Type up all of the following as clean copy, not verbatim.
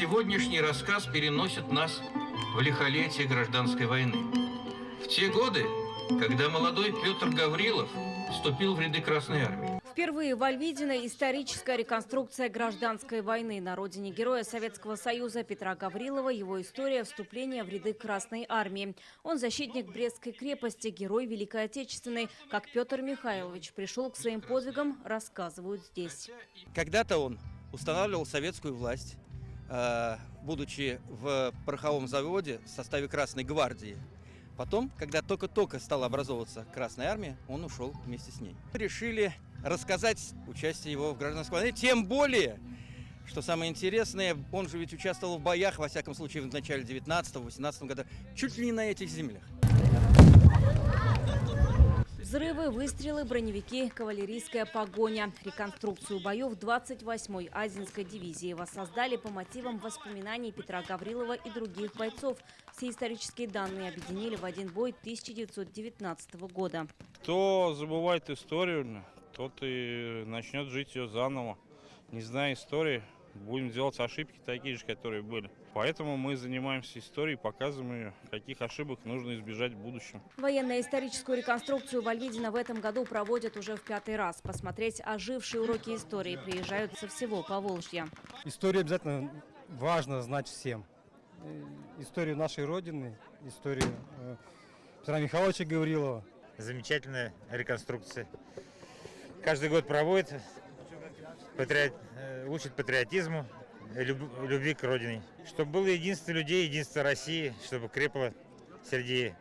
сегодняшний рассказ переносит нас в лихолетие гражданской войны. В те годы, когда молодой Петр Гаврилов вступил в ряды Красной Армии. Впервые в Альвидино историческая реконструкция гражданской войны. На родине героя Советского Союза Петра Гаврилова его история вступления в ряды Красной Армии. Он защитник Брестской крепости, герой Великой Отечественной. Как Петр Михайлович пришел к своим подвигам, рассказывают здесь. Когда-то он устанавливал советскую власть, будучи в пороховом заводе в составе Красной гвардии. Потом, когда только-только стала образовываться Красная армия, он ушел вместе с ней. Решили рассказать участие его в гражданской войне, тем более, что самое интересное, он же ведь участвовал в боях, во всяком случае, в начале 19-18 года, чуть ли не на этих землях. Взрывы, выстрелы, броневики, кавалерийская погоня. Реконструкцию боев 28-й Азинской дивизии воссоздали по мотивам воспоминаний Петра Гаврилова и других бойцов. Все исторические данные объединили в один бой 1919 года. Кто забывает историю, тот и начнет жить ее заново. Не зная истории, будем делать ошибки такие же, которые были. Поэтому мы занимаемся историей, показываем ее, каких ошибок нужно избежать в будущем. Военно-историческую реконструкцию в Альвидино в этом году проводят уже в 5-й раз. Посмотреть ожившие уроки истории приезжают со всего Поволжья. Историю обязательно важно знать всем. Историю нашей Родины, историю Петра Михайловича Гаврилова. Замечательная реконструкция. Каждый год проводит, учит патриотизму, любви к родине. Чтобы было единство людей, единство России, чтобы крепло среди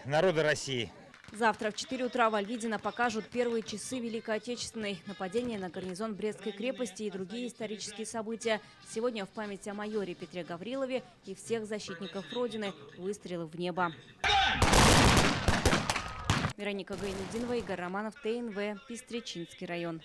народа России. Завтра в 4 утра в Альвидино покажут первые часы Великой Отечественной, нападение на гарнизон Брестской крепости и другие исторические события. Сегодня в память о майоре Петре Гаврилове и всех защитников Родины выстрелы в небо. Вероника Гайнудинова, Игорь Романов, ТНВ, Пестричинский район.